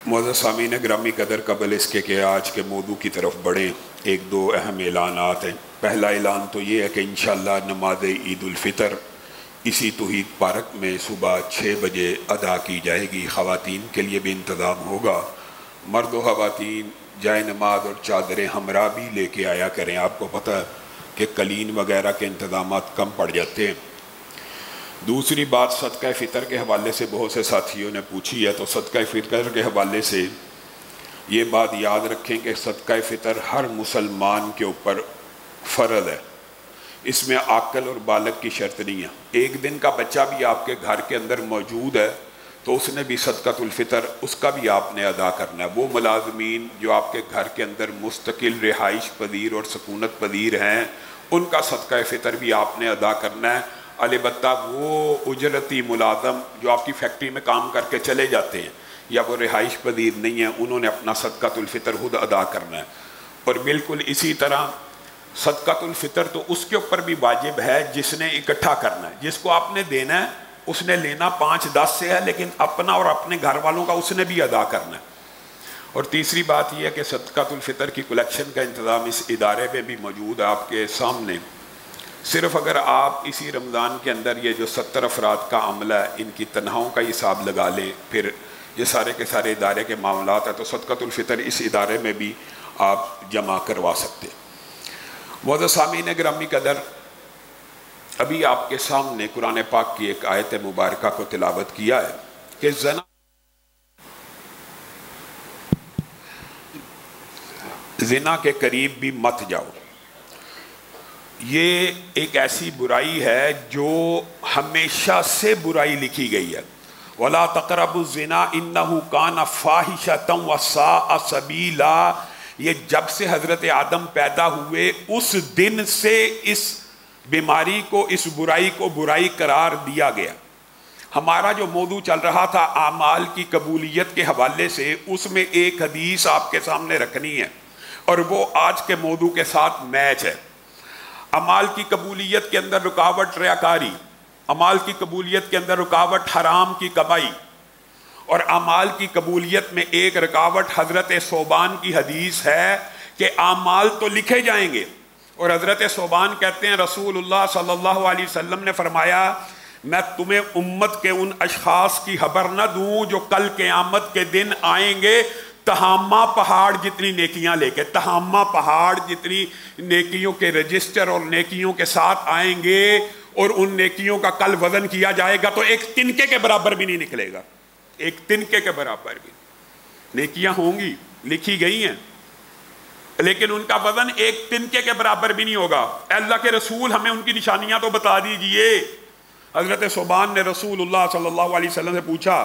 معزز سامعین گرامی قدر، قبل اس کے آج کے موضوع کی طرف بڑھیں، ایک دو اہم اعلانات ہیں۔ پہلا اعلان تو یہ ہے کہ انشاءاللہ نماز عید الفطر اسی توحید پارک میں صبح 6 بجے ادا کی جائے گی۔ خواتین کے لیے بھی انتظام ہوگا، مرد و خواتین جائے نماز اور چادریں ہمراہ بھی لے کے آیا کریں۔ آپ کو پتہ ہے کہ قلین وغیرہ کے انتظامات کم پڑ جاتے ہیں۔ دوسری بات، صدقہ فطر کے حوالے سے بہت سے ساتھیوں نے پوچھی ہے، تو صدقہ فطر کے حوالے سے یہ بات یاد رکھیں کہ صدقہ فطر ہر مسلمان کے اوپر فرض ہے۔ اس میں عاقل اور بالغ کی شرط نہیں ہے۔ ایک دن کا بچہ بھی آپ کے گھر کے اندر موجود ہے تو اس نے بھی صدقۃ الفطر اس کا بھی آپ نے ادا کرنا ہے۔ وہ ملازمین جو آپ کے گھر کے اندر مستقل رہائش پذیر اور سکونت پذیر ہیں، ان کا صدقہ فطر بھی آپ نے ادا کرنا ہے۔ البتہ وہ اجرتی ملازم جو آپ کی فیکٹری میں کام کر کے چلے جاتے ہیں یا وہ رہائش پذیر نہیں ہیں، انہوں نے اپنا صدقۃ الفطر خود ادا کرنا ہے۔ اور بالکل اسی طرح صدقۃ الفطر تو اس کے اوپر بھی واجب ہے جس نے اکٹھا کرنا ہے۔ جس کو آپ نے دینا ہے اس نے لینا 5-10 سے ہے، لیکن اپنا اور اپنے گھر والوں کا اس نے بھی ادا کرنا ہے۔ اور تیسری بات یہ ہے کہ صدقۃ الفطر کی کلیکشن کا انتظام اس ادارے میں بھی موجود ہے آپ کے سامنے۔ صرف اگر آپ اسی رمضان کے اندر یہ جو 70 افراد کا عملہ ہے ان کی تنخواہوں کا حساب لگا لیں، پھر یہ سارے کے سارے ادارے کے معاملات ہیں، تو صدقۃ الفطر اس ادارے میں بھی آپ جمع کروا سکتے ہیں۔ معزز سامعین گرامی قدر، ابھی آپ کے سامنے قرآن پاک کی ایک آیت مبارکہ کو تلاوت کیا ہے کہ زنا کے قریب بھی مت جاؤ۔ یہ ایک ایسی برائی ہے جو ہمیشہ سے برائی لکھی گئی ہے۔ وَلَا تَقْرَبُوا الزِّنَا إِنَّهُ كَانَ فَاحِشَةً وَسَاءَ سَبِيلًا۔ یہ جب سے حضرت آدم پیدا ہوئے اس دن سے اس بیماری کو، اس برائی کو برائی قرار دیا گیا۔ ہمارا جو موضوع چل رہا تھا اعمال کی قبولیت کے حوالے سے، اس میں ایک حدیث آپ کے سامنے رکھنی ہے اور وہ آج کے موضوع کے ساتھ میچ ہے۔ اعمال کی قبولیت کے اندر رکاوٹ ریاکاری، اعمال کی قبولیت کے اندر رکاوٹ حرام کی کمائی، اور اعمال کی قبولیت میں ایک رکاوٹ حضرت ثوبان کی حدیث ہے کہ اعمال تو لکھے جائیں گے، اور حضرت ثوبان کہتے ہیں رسول اللہ صلی اللہ علیہ وسلم نے فرمایا میں تمہیں امت کے ان اشخاص کی خبر نہ دوں جو کل قیامت کے دن آئیں گے تہامہ پہاڑ جتنی نیکیاں لے کے، تہامہ پہاڑ جتنی نیکیوں کے رجسٹر اور نیکیوں کے ساتھ آئیں گے، اور ان نیکیوں کا کل وزن کیا جائے گا تو ایک تنکے کے برابر بھی نہیں نکلے گا، ایک تنکے کے برابر بھی۔ نیکیاں ہوں گی، لکھی گئی ہیں، لیکن ان کا وزن ایک تنکے کے برابر بھی نہیں ہوگا۔ اے اللہ کے رسول ہمیں ان کی نشانیاں تو بتا دیجئے۔ حضرت ثوبان نے رسول اللہ صلی اللہ علیہ وسلم سے پوچھا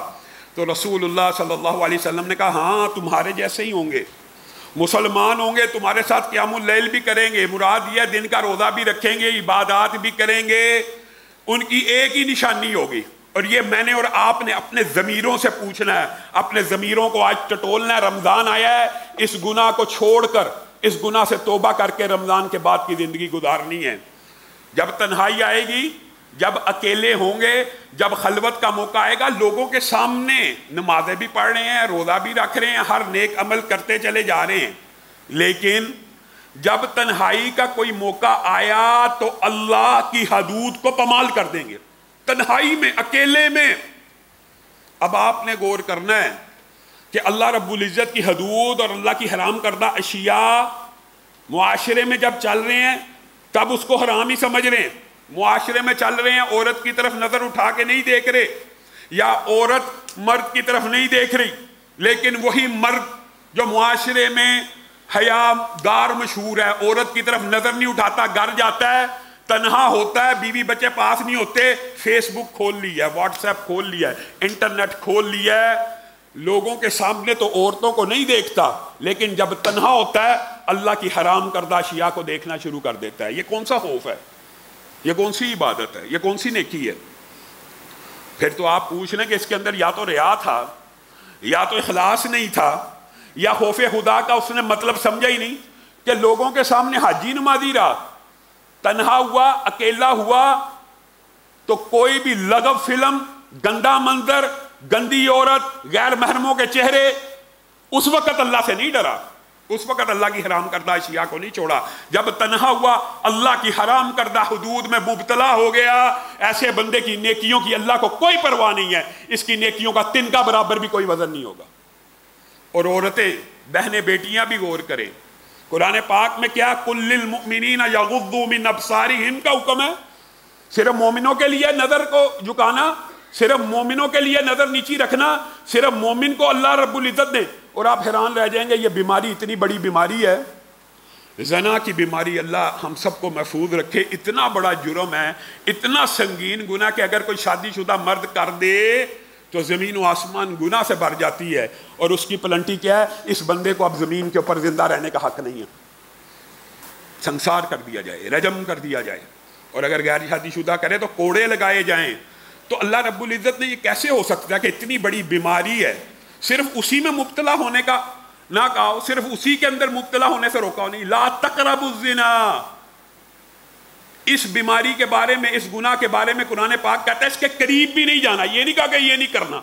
تو رسول اللہ صلی اللہ علیہ وسلم نے کہا ہاں تمہارے جیسے ہی ہوں گے، مسلمان ہوں گے، تمہارے ساتھ قیام اللیل بھی کریں گے، مراد یہ دن کا روزہ بھی رکھیں گے، عبادات بھی کریں گے، ان کی ایک ہی نشانی ہوگی۔ اور یہ میں نے اور آپ نے اپنے ضمیروں سے پوچھنا ہے، اپنے ضمیروں کو آج ٹٹولنا ہے۔ رمضان آیا ہے، اس گناہ کو چھوڑ کر، اس گناہ سے توبہ کر کے رمضان کے بعد کی زندگی گزارنی ہے۔ جب تنہائی آئے گی، جب اکیلے ہوں گے، جب خلوت کا موقع آئے گا، لوگوں کے سامنے نمازیں بھی پڑھ رہے ہیں، روزہ بھی رکھ رہے ہیں، ہر نیک عمل کرتے چلے جا رہے ہیں، لیکن جب تنہائی کا کوئی موقع آیا تو اللہ کی حدود کو پامال کر دیں گے۔ تنہائی میں، اکیلے میں۔ اب آپ نے غور کرنا ہے کہ اللہ رب العزت کی حدود اور اللہ کی حرام کردہ اشیاء معاشرے میں جب چل رہے ہیں تب اس کو حرام ہی سمجھ رہے ہیں۔ معاشرے میں چل رہے ہیں، عورت کی طرف نظر اٹھا کے نہیں دیکھ رہے، یا عورت مرد کی طرف نہیں دیکھ رہی، لیکن وہی مرد جو معاشرے میں حیا دار مشہور ہے، عورت کی طرف نظر نہیں اٹھاتا، گھر جاتا ہے، تنہا ہوتا ہے، بیوی بچے پاس نہیں ہوتے، فیس بک کھول لیا ہے، واٹس ایپ کھول لیا ہے، انٹرنیٹ کھول لیا ہے، لوگوں کے سامنے تو عورتوں کو نہیں دیکھتا، لیکن جب تنہا ہوتا ہے اللہ کی حرام کردہ اشیاء کو دیکھنا شروع کر دیتا ہے۔ یہ کون سا خوف ہے؟ یہ کون سی عبادت ہے؟ یہ کون سی نیکی ہے؟ پھر تو آپ پوچھ لیں کہ اس کے اندر یا تو ریا تھا، یا تو اخلاص نہیں تھا، یا خوف خدا کا اس نے مطلب سمجھا ہی نہیں کہ لوگوں کے سامنے حاجی نمازی رہا، تنہا ہوا، اکیلا ہوا تو کوئی بھی لغو فلم، گندا منظر، گندی عورت، غیر محرموں کے چہرے، اس وقت اللہ سے نہیں ڈرا، اس وقت اللہ کی حرام کردہ اشیاء کو نہیں چھوڑا. جب تنہا ہوا اللہ کی حرام کردہ حدود میں مبتلا ہو گیا، ایسے بندے کی نیکیوں کی اللہ کو کوئی پرواہ نہیں ہے، اس کی نیکیوں کا تنکا برابر بھی کوئی وزن نہیں ہوگا. اور عورتیں، بہنیں، بیٹیاں بھی غور کریں، قرآن پاک میں کیا کل للمؤمنین یغضوا من ابصارہم کا حکم ہے. صرف مومنوں کے لیے نظر کو جھکانا، صرف مومنوں کے لیے نظر نیچی رکھنا، صرف مومن کو اللہ رب العزت نے. اور آپ حیران رہ جائیں گے، یہ بیماری اتنی بڑی بیماری ہے، زنا کی بیماری. اللہ ہم سب کو محفوظ رکھے. اتنا بڑا جرم ہے، اتنا سنگین گناہ کہ اگر کوئی شادی شدہ مرد کر دے تو زمین و آسمان گناہ سے بھر جاتی ہے. اور اس کی پلنٹی کیا ہے؟ اس بندے کو اب زمین کے اوپر زندہ رہنے کا حق نہیں ہے، سنسار کر دیا جائے، رجم کر دیا جائے. اور اگر غیر شادی شدہ کرے تو کوڑے لگائے جائیں. تو اللہ رب العزت نے یہ کیسے ہو سکتا ہے کہ اتنی بڑی بیماری ہے، صرف اسی میں مبتلا ہونے کا نہ کہا، صرف اسی کے اندر مبتلا ہونے سے روکا نہیں. لا تقربوا الزنا، اس بیماری کے بارے میں، اس گناہ کے بارے میں قرآن پاک کہتا ہے اس کے قریب بھی نہیں جانا. یہ نہیں کہا کہ یہ نہیں کرنا،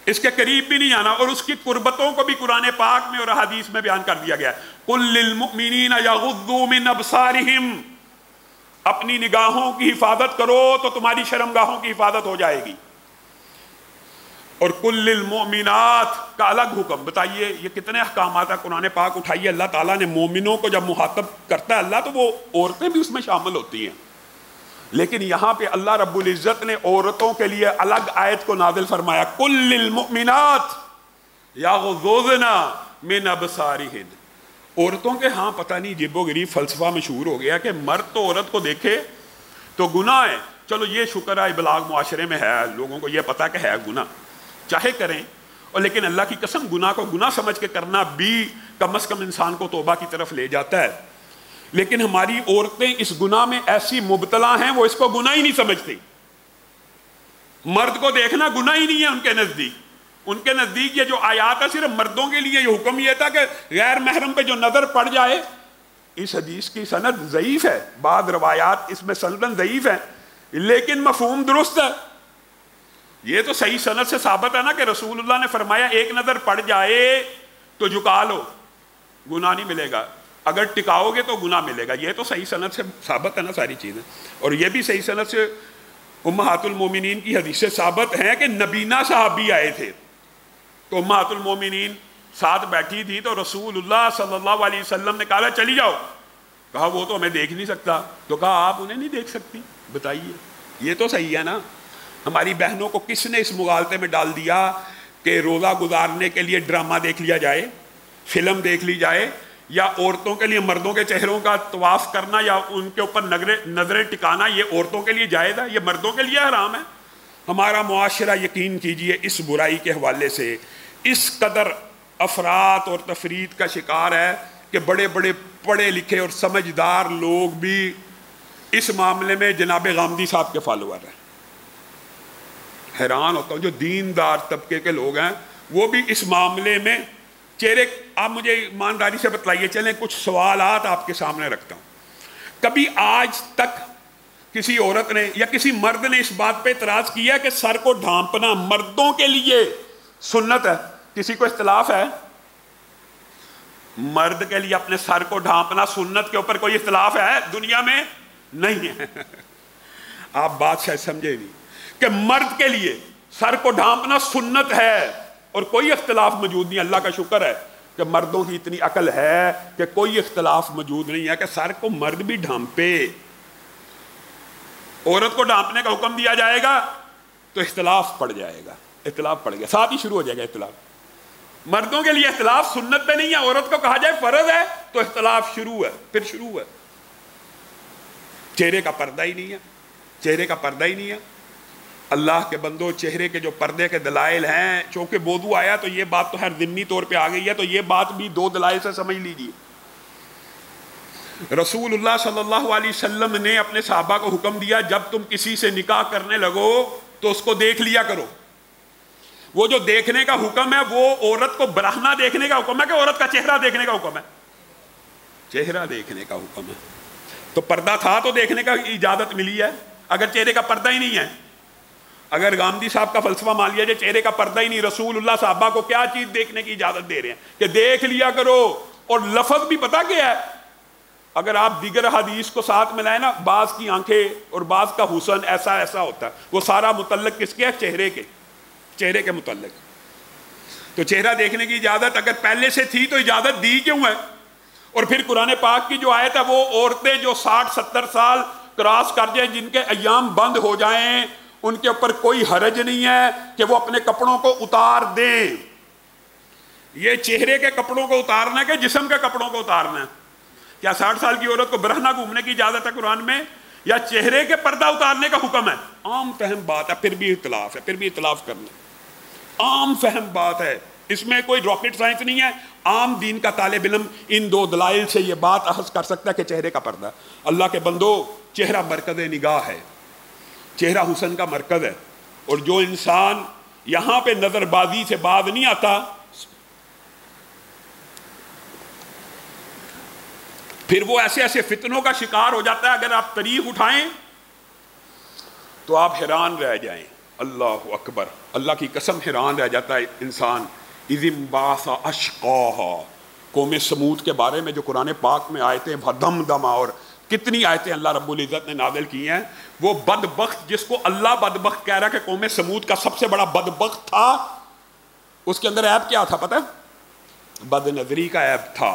اس کے قریب بھی نہیں جانا. اور اس کی قربتوں کو بھی قرآن پاک میں اور حدیث میں بیان کر دیا گیا ہے. قل للمؤمنین یغضوا من ابصارہم، اپنی نگاہوں کی حفاظت کرو تو تمہاری شرمگاہوں کی حفاظت ہو جائے گی. اور قل للمؤمنات کا الگ حکم. بتائیے یہ کتنے احکامات ہیں قرآن پاک اٹھائیے. اللہ تعالیٰ نے مومنوں کو جب مخاطب کرتا ہے اللہ، تو وہ عورتیں بھی اس میں شامل ہوتی ہیں. لیکن یہاں پہ اللہ رب العزت نے عورتوں کے لیے الگ آیت کو نازل فرمایا. قل للمؤمنات یغضضن من ابصارہن. عورتوں کے ہاں پتہ نہیں جیب و غریب فلسفہ مشہور ہو گیا کہ مرد تو عورت کو دیکھے تو گناہ ہے. چلو یہ شکر ہے ابلاغ معاشرے میں ہے، لوگوں کو یہ پتہ کہ ہے گناہ، چاہے کریں. اور لیکن اللہ کی قسم گناہ کو گناہ سمجھ کے کرنا بھی کم از کم انسان کو توبہ کی طرف لے جاتا ہے. لیکن ہماری عورتیں اس گناہ میں ایسی مبتلا ہیں، وہ اس کو گناہ ہی نہیں سمجھتی. مرد کو دیکھنا گناہ ہی نہیں ہے ان کے نزدیک. ان کے نزدیک یہ جو آیات ہے صرف مردوں کے لیے. یہ حکم یہ تھا کہ غیر محرم پہ جو نظر پڑ جائے، اس حدیث کی سند ضعیف ہے، بعض روایات اس میں سندن ضعیف ہیں، لیکن مفہوم درست ہے. یہ تو صحیح سند سے ثابت ہے نا کہ رسول اللہ نے فرمایا ایک نظر پڑ جائے تو جھکا لو، گناہ نہیں ملے گا، اگر ٹکاؤ گے تو گناہ ملے گا. یہ تو صحیح سند سے ثابت ہے نا ساری چیزیں. اور یہ بھی صحیح سند سے امہات المومنین کی حدیث سے ثابت ہے کہ نبینا صحابی آئے تھے تو امہات المومنین ساتھ بیٹھی تھی، تو رسول اللہ صلی اللہ علیہ وسلم نے کہا چلی جاؤ. کہا وہ تو ہمیں دیکھ نہیں سکتا. تو کہا آپ انہیں نہیں دیکھ سکتی. بتائیے یہ تو صحیح ہے نا. ہماری بہنوں کو کس نے اس مغالطے میں ڈال دیا کہ روزہ گزارنے کے لیے ڈرامہ دیکھ لیا جائے، فلم دیکھ لی جائے، یا عورتوں کے لیے مردوں کے چہروں کا طواف کرنا یا ان کے اوپر نظریں ٹکانا یہ عورتوں کے لیے جائز ہے، یہ مردوں کے لیے حرام ہے. ہمارا معاشرہ یقین کیجئے اس برائی کے حوالے سے اس قدر افراط اور تفریط کا شکار ہے کہ بڑے بڑے پڑھے لکھے اور سمجھدار لوگ بھی اس معاملے میں جناب غامدی صاحب کے فالوور ہیں. حیران ہوتا ہوں جو دیندار طبقے کے لوگ ہیں وہ بھی اس معاملے میں چہرے. آپ مجھے ایمانداری سے بتلائیے، چلیں کچھ سوالات آپ کے سامنے رکھتا ہوں. کبھی آج تک کسی عورت نے یا کسی مرد نے اس بات پہ اعتراض کیا کہ سر کو ڈھانپنا مردوں کے لیے سنت ہے؟ کسی کو اختلاف ہے؟ مرد کے لیے اپنے سر کو ڈھانپنا سنت کے اوپر کوئی اختلاف ہے دنیا میں؟ نہیں ہے. آپ بات شاید سمجھے نہیں کہ مرد کے لیے سر کو ڈھانپنا سنت ہے اور کوئی اختلاف موجود نہیں. اللہ کا شکر ہے کہ مردوں کی اتنی عقل ہے کہ کوئی اختلاف موجود نہیں ہے کہ سر کو مرد بھی ڈھانپے. عورت کو ڈھانپنے کا حکم دیا جائے گا تو اختلاف پڑ جائے گا، اختلاف پڑ گیا، ساتھ ہی شروع ہو جائے گا اختلاف. مردوں کے لیے اختلاف سنت پہ نہیں ہے، عورت کو کہا جائے فرض ہے تو اختلاف شروع ہے، پھر شروع ہے. چہرے کا پردہ ہی نہیں ہے، چہرے کا پردہ ہی نہیں ہے. اللہ کے بندو چہرے کے جو پردے کے دلائل ہیں، چونکہ موضوع آیا تو یہ بات تو ہر ضمنی طور پہ آ گئی ہے، تو یہ بات بھی دو دلائل سے سمجھ لیجیے. رسول اللہ صلی اللہ علیہ وسلم نے اپنے صحابہ کو حکم دیا جب تم کسی سے نکاح کرنے لگو تو اس کو دیکھ لیا کرو. وہ جو دیکھنے کا حکم ہے وہ عورت کو براہنہ دیکھنے کا حکم ہے کہ عورت کا چہرہ دیکھنے کا حکم ہے؟ چہرہ دیکھنے کا حکم ہے. تو پردہ تھا تو دیکھنے کا اجازت ملی ہے. اگر چہرے کا پردہ ہی نہیں ہے اگر گاندھی صاحب کا فلسفہ مان لیا جائے چہرے کا پردہ ہی نہیں، رسول اللہ صحابہ کو کیا چیز دیکھنے کی اجازت دے رہے ہیں کہ دیکھ لیا کرو، اور لفظ بھی پتہ کیا ہے، اگر آپ دیگر حدیث کو ساتھ ملائیں نا، بعض کی آنکھیں اور بعض کا حسن ایسا ایسا ہوتا ہے، وہ سارا متعلق کس کے ہے؟ چہرے کے متعلق۔ تو چہرہ دیکھنے کی اجازت اگر پہلے سے تھی تو اجازت دی کیوں ہے؟ اور پھر قرآن پاک کی جو آیت ہے وہ عورتیں جو 60-70 سال کراس کر جائیں، جن کے ایام بند ہو جائیں، ان کے اوپر کوئی حرج نہیں ہے کہ وہ اپنے کپڑوں کو اتار دیں۔ یہ چہرے کے کپڑوں کو اتارنا ہے کہ جسم کے کپڑوں کو اتارنا ہے؟ کیا 60 سال کی عورت کو برہنہ گھومنے کی اجازت ہے قرآن میں، یا چہرے کے پردہ اتارنے کا حکم ہے؟ عام فہم بات ہے، پھر بھی اختلاف کرنا عام فہم بات ہے، اس میں کوئی راکٹ سائنس نہیں ہے۔ عام دین کا طالب علم ان دو دلائل سے یہ بات اخذ کر سکتا ہے کہ چہرے کا پردہ۔ اللہ کے بندو، چہرہ مرکز نگاہ ہے، چہرہ حسن کا مرکز ہے، اور جو انسان یہاں پہ نظر بازی سے باز نہیں آتا، پھر وہ ایسے ایسے فتنوں کا شکار ہو جاتا ہے، اگر آپ تاریخ اٹھائیں تو آپ حیران رہ جائیں۔ اللہ اکبر، اللہ کی قسم حیران رہ جاتا ہے انسان۔ اِذِ انبعث أَشْقَاهَا، قوم سمود کے بارے میں جو قرآن پاک میں آیتیں وَدَمْدَمَ، اور کتنی آیتیں اللہ رب العزت نے نازل کی ہیں، وہ بدبخت جس کو اللہ بدبخت کہہ رہا ہے کہ قوم سمود کا سب سے بڑا بدبخت تھا، اس کے اندر عیب کیا تھا پتہ ہے؟ بد نظری کا عیب تھا۔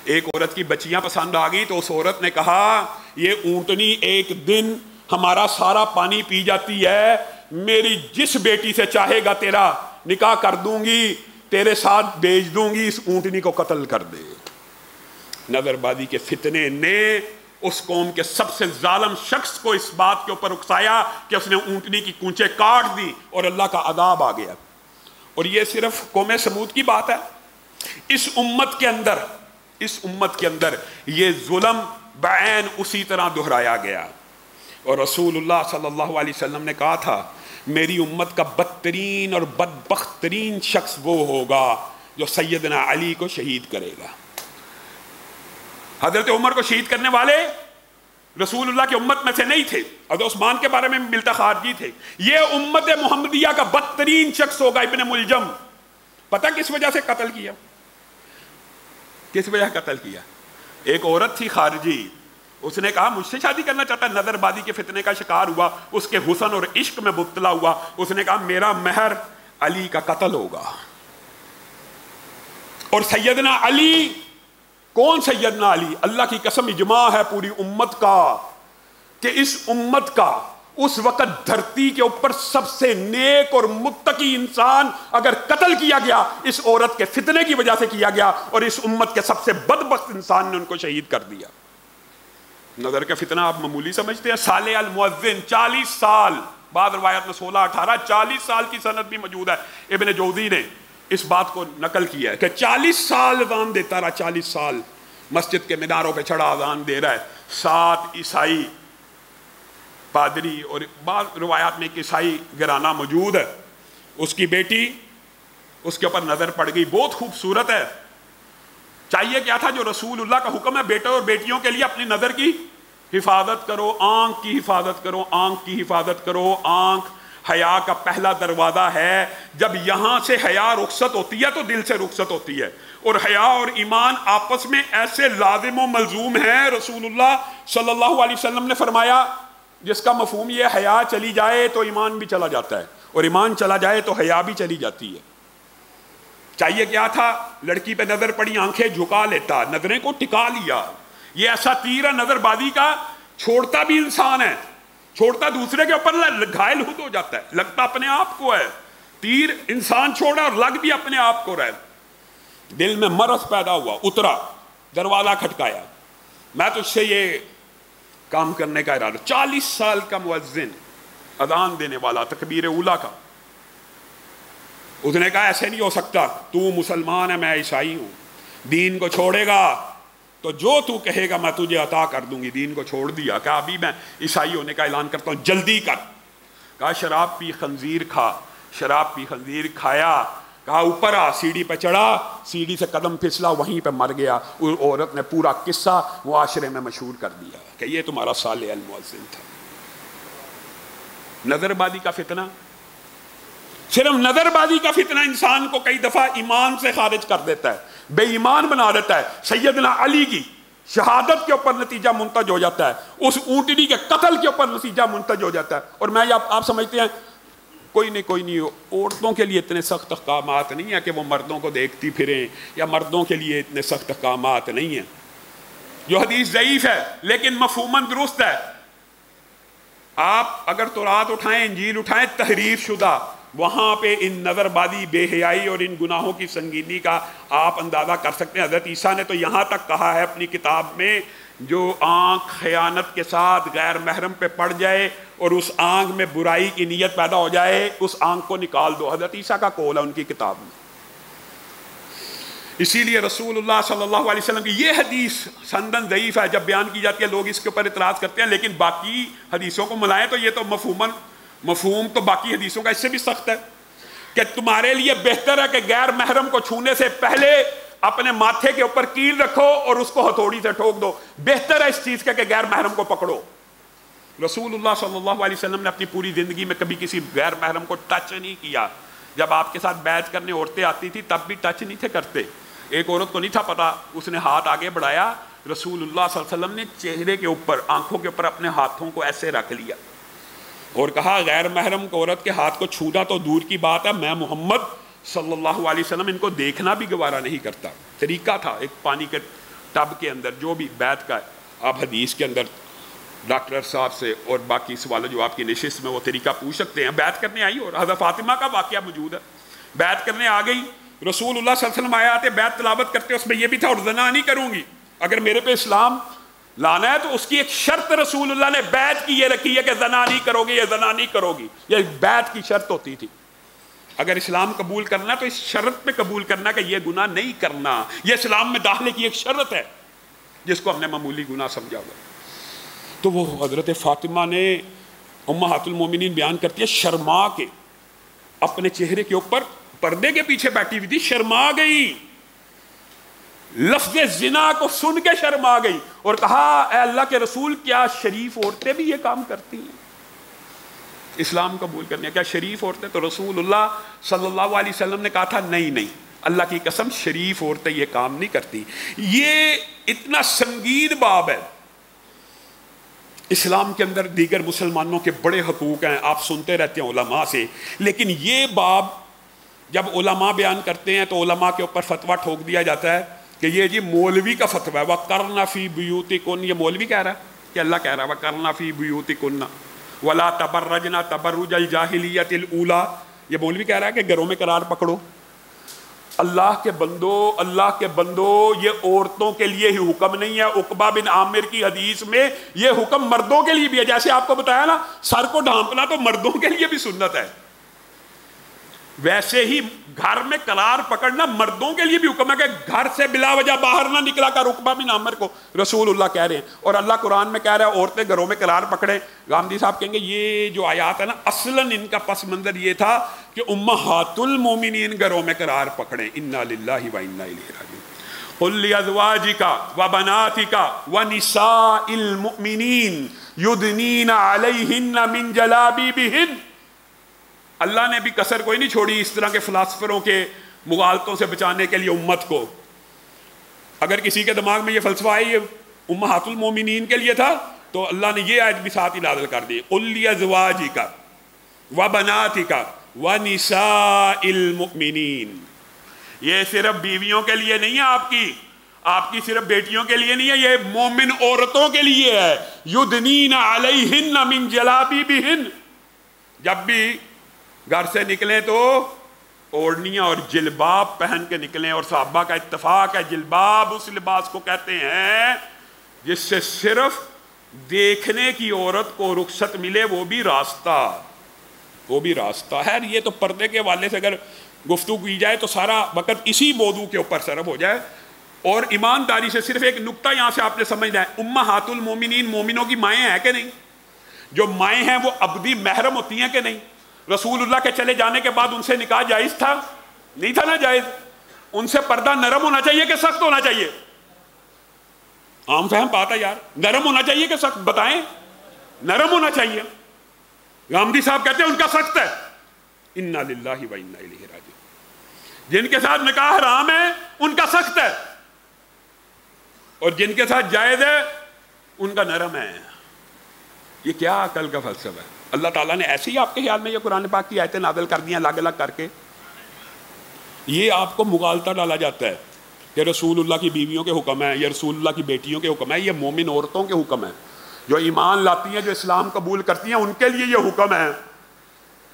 ایک عورت کی بچیاں پسند آ گئی تو اس عورت نے کہا یہ اونٹنی ایک دن ہمارا سارا پانی پی جاتی ہے، میری جس بیٹی سے چاہے گا تیرا نکاح کر دوں گی، تیرے ساتھ بیچ دوں گی، اس اونٹنی کو قتل کر دے۔ نظر بازی کے فتنے نے اس قوم کے سب سے ظالم شخص کو اس بات کے اوپر اکسایا کہ اس نے اونٹنی کی کونچیں کاٹ دی، اور اللہ کا عذاب آ گیا۔ اور یہ صرف قوم سمود کی بات ہے، اس امت کے اندر یہ ظلم بعین اسی طرح دہرایا گیا۔ اور رسول اللہ صلی اللہ علیہ وسلم نے کہا تھا میری امت کا بدترین اور بدبخت ترین شخص وہ ہوگا جو سیدنا علی کو شہید کرے گا۔ حضرت عمر کو شہید کرنے والے رسول اللہ کی امت میں سے نہیں تھے، حضرت عثمان کے بارے میں ملتا خارجی تھے۔ یہ امت محمدیہ کا بدترین شخص ہوگا ابن ملجم۔ پتہ کس وجہ سے قتل کیا؟ کس وجہ قتل کیا؟ ایک عورت تھی خارجی، اس نے کہا مجھ سے شادی کرنا چاہتا ہے، نظر بازی کے فتنے کا شکار ہوا، اس کے حسن اور عشق میں مبتلا ہوا، اس نے کہا میرا مہر علی کا قتل ہوگا۔ اور سیدنا علی، کون سیدنا علی؟ اللہ کی قسم اجماع ہے پوری امت کا کہ اس امت کا اس وقت دھرتی کے اوپر سب سے نیک اور متقی انسان اگر قتل کیا گیا، اس عورت کے فتنے کی وجہ سے کیا گیا، اور اس امت کے سب سے بدبخت انسان نے ان کو شہید کر دیا۔ نظر کا فتنہ آپ معمولی سمجھتے ہیں؟ صالح المؤذن 40 سال، بعض روایت میں 16-18 40 سال کی سند بھی موجود ہے، ابن جوزی نے اس بات کو نقل کیا ہے کہ 40 سال اذان دیتا رہا، 40 سال مسجد کے میناروں پہ چڑھا اذان دے رہا ہے۔ 7 عیسائی پادری، اور بعض روایات میں ایک عیسائی گھرانہ موجود ہے، اس کی بیٹی اس کے اوپر نظر پڑ گئی، بہت خوبصورت ہے۔ چاہیے کیا تھا؟ جو رسول اللہ کا حکم ہے بیٹے اور بیٹیوں کے لیے اپنی نظر کی حفاظت کرو، آنکھ کی حفاظت کرو، آنکھ کی حفاظت کرو۔ آنکھ حیا کا پہلا دروازہ ہے، جب یہاں سے حیا رخصت ہوتی ہے تو دل سے رخصت ہوتی ہے، اور حیا اور ایمان آپس میں ایسے لازم و ملزوم ہیں۔ رسول اللہ صلی اللہ علیہ وسلم نے فرمایا جس کا مفہوم یہ حیا چلی جائے تو ایمان بھی چلا جاتا ہے، اور ایمان چلا جائے تو حیا بھی چلی جاتی ہے۔ چاہیے کیا تھا؟ لڑکی پہ نظر پڑی، آنکھیں جھکا لیتا، نظریں کو ٹکا لیا۔ یہ ایسا تیر ہے نظر بازی کا، چھوڑتا بھی انسان ہے، چھوڑتا دوسرے کے اوپر گھائل خود ہو جاتا ہے، لگتا اپنے آپ کو ہے۔ تیر انسان چھوڑا اور لگ بھی اپنے آپ کو رہے۔ دل میں مرض پیدا ہوا، اترا، دروازہ کھٹکایا، میں تجھ سے یہ کام کرنے کا ارادہ۔ 40 سال کا مؤذن، اذان دینے والا، تکبیر اولیٰ کا۔ اس نے کہا ایسے نہیں ہو سکتا، تو مسلمان ہے، میں عیسائی ہوں، دین کو چھوڑے گا تو جو تو کہے گا میں تجھے عطا کر دوں گی۔ دین کو چھوڑ دیا، کہا ابھی میں عیسائی ہونے کا اعلان کرتا ہوں، جلدی کر۔ کہا شراب پی، خنزیر کھا، شراب پی، خنزیر کھایا۔ کہا اوپر آ، سیڑھی پہ چڑھا، سیڑھی سے قدم پھسلا، وہیں پہ مر گیا۔ اس عورت نے پورا قصہ معاشرے میں مشہور کر دیا کہ یہ تمہارا صالح المؤذن تھا۔ نظر بازی کا فتنہ، صرف نظر بازی کا فتنہ انسان کو کئی دفعہ ایمان سے خارج کر دیتا ہے، بے ایمان بنا دیتا ہے۔ سیدنا علی کی شہادت کے اوپر نتیجہ منتج ہو جاتا ہے، اس اونٹنی کے قتل کے اوپر نتیجہ منتج ہو جاتا ہے۔ اور میں آپ سمجھتے ہیں کوئی نہیں، عورتوں کے لیے اتنے سخت احکامات نہیں ہیں کہ وہ مردوں کو دیکھتی پھریں، یا مردوں کے لیے اتنے سخت احکامات نہیں ہیں۔ جو حدیث ضعیف ہے لیکن مفہوماً درست ہے۔ آپ اگر تورات اٹھائیں، انجیل اٹھائیں تحریف شدہ، وہاں پہ ان نظر بازی، بے حیائی اور ان گناہوں کی سنگینی کا آپ اندازہ کر سکتے ہیں۔ حضرت عیسیٰ نے تو یہاں تک کہا ہے اپنی کتاب میں، جو آنکھ خیانت کے ساتھ غیر محرم پہ پڑ جائے اور اس آنکھ میں برائی کی نیت پیدا ہو جائے، اس آنکھ کو نکال دو۔ حضرت عیسیٰ کا قول ہے ان کی کتاب میں۔ اسی لیے رسول اللہ صلی اللہ علیہ وسلم کی یہ حدیث سندن ضعیف ہے، جب بیان کی جاتی ہے لوگ اس کے اوپر اعتراض کرتے ہیں، لیکن باقی حدیثوں کو ملائیں تو یہ تو مفہوم تو باقی حدیثوں کا اس سے بھی سخت ہے کہ تمہارے لیے بہتر ہے کہ غیر محرم کو چھونے سے پہلے اپنے ماتھے کے اوپر کیل رکھو اور اس کو ہتھوڑی سے ٹھوک دو، بہتر ہے اس چیز کا کہ غیر محرم کو پکڑو۔ رسول اللہ صلی اللہ علیہ وسلم نے اپنی پوری زندگی میں کبھی کسی غیر محرم کو ٹچ نہیں کیا۔ جب آپ کے ساتھ بیعت کرنے عورتیں آتی تھی تب بھی ٹچ نہیں تھے کرتے۔ ایک عورت کو نہیں تھا پتا، اس نے ہاتھ آگے بڑھایا، رسول اللہ صلی اللہ علیہ وسلم نے چہرے کے اوپر، آنکھوں کے اوپر اپنے ہاتھوں کو ایسے رکھ لیا اور کہا غیر محرم کو عورت کے ہاتھ کو چھونا تو دور کی بات ہے، میں محمد صلی اللہ علیہ وسلم ان کو دیکھنا بھی گوارا نہیں کرتا۔ طریقہ تھا ایک پانی کے ٹب کے اندر، جو بھی بیعت کا ہے، آپ حدیث کے اندر ڈاکٹر صاحب سے اور باقی سوالوں جو آپ کی نشست میں وہ طریقہ پوچھ سکتے ہیں۔ بیعت کرنے آئی اور حضرت فاطمہ کا واقعہ موجود ہے، بیعت کرنے آ گئی، رسول اللہ صلی اللہ علیہ وسلم آیا آتے بیعت تلاوت کرتے، اس میں یہ بھی تھا اور زنا نہیں کروں گی، اگر میرے پہ اسلام لانا ہے تو اس کی ایک شرط رسول اللہ نے بیعت کی یہ رکھی ہے کہ زنا نہیں کرو گی، یہ زنا نہیں کرو گی، یہ بیعت کی شرط ہوتی تھی۔ اگر اسلام قبول کرنا تو اس شرط پہ قبول کرنا کہ یہ گناہ نہیں کرنا، یہ اسلام میں داخلے کی ایک شرط ہے جس کو ہم نے معمولی گناہ سمجھا ہوا۔ تو وہ حضرت فاطمہ نے، امہات المومنین بیان کرتی ہے، شرما کے اپنے چہرے کے اوپر پردے کے پیچھے بیٹھی ہوئی تھی، شرما گئی، لفظ زنا کو سن کے شرما گئی اور کہا اے اللہ کے رسول کیا شریف عورتیں بھی یہ کام کرتی ہیں؟ اسلام قبول کرنے کیا شریف عورتیں؟ تو رسول اللہ صلی اللہ علیہ وسلم نے کہا تھا نہیں، اللہ کی قسم شریف عورتیں یہ کام نہیں کرتی۔ یہ اتنا سنگین باب ہے اسلام کے اندر، دیگر مسلمانوں کے بڑے حقوق ہیں، آپ سنتے رہتے ہیں علماء سے، لیکن یہ باب جب علماء بیان کرتے ہیں تو علماء کے اوپر فتویٰ ٹھوک دیا جاتا ہے کہ یہ جی مولوی کا فتویٰ ہے، وَقَرْنَ فِي بُيُوتِكُنَّ، یہ مولوی کہہ رہا ہے کہ اللہ کہہ رہا ہے وَقَرْنَ فِي بُيُوتِكُنَّ وَلَا تَبَرَّجْنَ تَبَرُّجَ الْجَاهِلِيَّةِ الْأُولَىٰ، یہ مولوی کہہ رہا ہے کہ گھروں میں قرار پکڑو۔ اللہ کے بندو یہ عورتوں کے لیے ہی حکم نہیں ہے، عقبہ بن عامر کی حدیث میں یہ حکم مردوں کے لیے بھی ہے، جیسے آپ کو بتایا نا سر کو ڈھانپنا تو مردوں کے لیے بھی سنت ہے، ویسے ہی گھر میں قرار پکڑنا مردوں کے لیے بھی حکم ہے کہ گھر سے بلا وجہ باہر نہ نکلا کر، عقبہ بن عامر کو رسول اللہ کہہ رہے ہیں، اور اللہ قرآن میں کہہ رہا ہے عورتیں گھروں میں قرار پکڑیں۔ گاندھی صاحب کہیں گے یہ جو آیات ہے نا اصلاً ان کا پس منظر یہ تھا کہ امہات المومنین گھروں میں قرار پکڑیں، انا للہ و انا الیہ راجعون۔ قل لازواجک وبناتک ونساء المؤمنین یدنین علیہن من جلابیبہن، اللہ نے بھی کسر کوئی نہیں چھوڑی اس طرح کے فلاسفروں کے مغالطوں سے بچانے کے لیے امت کو۔ اگر کسی کے دماغ میں یہ فلسفہ ہے یہ امہات المومنین کے لیے تھا تو اللہ نے یہ آیت بھی ساتھ ہی نازل کر دی، قل لازواجک وبناتک ونساء المؤمنین، یہ صرف بیویوں کے لیے نہیں ہے، آپ کی صرف بیٹیوں کے لیے نہیں ہے، یہ مومن عورتوں کے لیے ہے، یدنین علیہن من جلابیبہن، جب بھی گھر سے نکلیں تو اوڑھنیاں اور جلباب پہن کے نکلیں، اور صحابہ کا اتفاق ہے جلباب اس لباس کو کہتے ہیں جس سے صرف دیکھنے کی عورت کو رخصت ملے، وہ بھی راستہ ہے۔ یہ تو پردے کے حوالے سے اگر گفتگو کی جائے تو سارا وقت اسی موضوع کے اوپر صرف ہو جائے، اور ایمانداری سے صرف ایک نقطہ یہاں سے آپ نے سمجھنا ہے، امہات المومنین مومنوں کی مائیں ہیں کہ نہیں؟ جو مائیں ہیں وہ ابدی محرم ہوتی ہیں کہ نہیں؟ رسول اللہ کے چلے جانے کے بعد ان سے نکاح جائز تھا؟ نہیں تھا نا جائز؟ ان سے پردہ نرم ہونا چاہیے کہ سخت ہونا چاہیے؟ عام فہم بات ہے یار، نرم ہونا چاہیے کہ سخت؟ بتائیں، نرم ہونا چاہیے۔ غامدی صاحب کہتے ہیں ان کا سخت ہے، انا للہ و انا الیہ راجعون۔ جن کے ساتھ نکاح حرام ہے ان کا سخت ہے، اور جن کے ساتھ جائز ہے ان کا نرم ہے۔ یہ کیا عقل کا فلسفہ ہے؟ اللہ تعالیٰ نے ایسے ہی آپ کے خیال میں یہ قرآن پاک کی آیتیں نازل کر دی ہیں الگ الگ کر کے؟ یہ آپ کو مغالطہ ڈالا جاتا ہے کہ رسول اللہ کی بیویوں کے حکم ہے، یا رسول اللہ کی بیٹیوں کے حکم ہے، یہ مومن عورتوں کے حکم ہے، جو ایمان لاتی ہیں، جو اسلام قبول کرتی ہیں، ان کے لیے یہ حکم ہے۔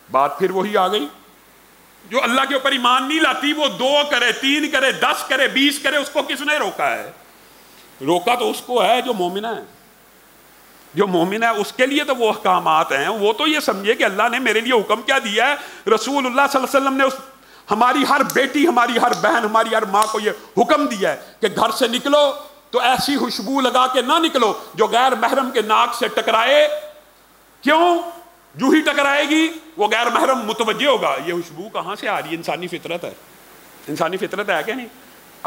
بات پھر وہی آ گئی، جو اللہ کے اوپر ایمان نہیں لاتی وہ 2 کرے، 3 کرے، 10 کرے، 20 کرے، اس کو کس نے روکا ہے؟ روکا تو اس کو ہے جو مومن ہے۔ جو مومن ہے اس کے لیے تو وہ احکامات ہیں، وہ تو یہ سمجھے کہ اللہ نے میرے لیے حکم کیا دیا ہے۔ رسول اللہ صلی اللہ علیہ وسلم نے ہماری ہر بیٹی، ہماری ہر بہن، ہماری ہر ماں کو یہ حکم دیا ہے کہ گھر سے نکلو تو ایسی خوشبو لگا کے نہ نکلو جو غیر محرم کے ناک سے ٹکرائے۔ کیوں؟ جو ہی ٹکرائے گی وہ غیر محرم متوجہ ہوگا۔ یہ خوشبو کہاں سے آ رہی ہے؟ انسانی فطرت ہے، انسانی فطرت ہے کہ نہیں؟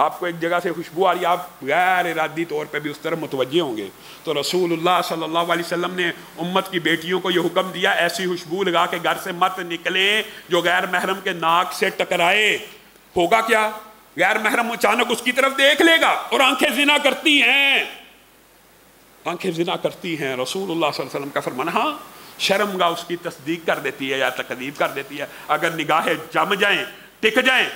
آپ کو ایک جگہ سے خوشبو آ رہی ہے، آپ غیر ارادی طور پہ بھی اس طرح متوجہ ہوں گے۔ تو رسول اللہ صلی اللہ علیہ وسلم نے امت کی بیٹیوں کو یہ حکم دیا، ایسی خوشبو لگا کے گھر سے مت نکلیں جو غیر محرم کے ناک سے ٹکرائے۔ ہوگا کیا؟ غیر محرم اچانک اس کی طرف دیکھ لے گا، اور آنکھیں زنا کرتی ہیں، آنکھیں زنا کرتی ہیں۔ رسول اللہ صلی اللہ علیہ وسلم کا فرمانا، ہاں شرمگاہ اس کی تصدیق کر دیتی ہے یا تکذیب کر دیتی ہے۔ اگر نگاہیں جم جائیں، ٹک جائیں،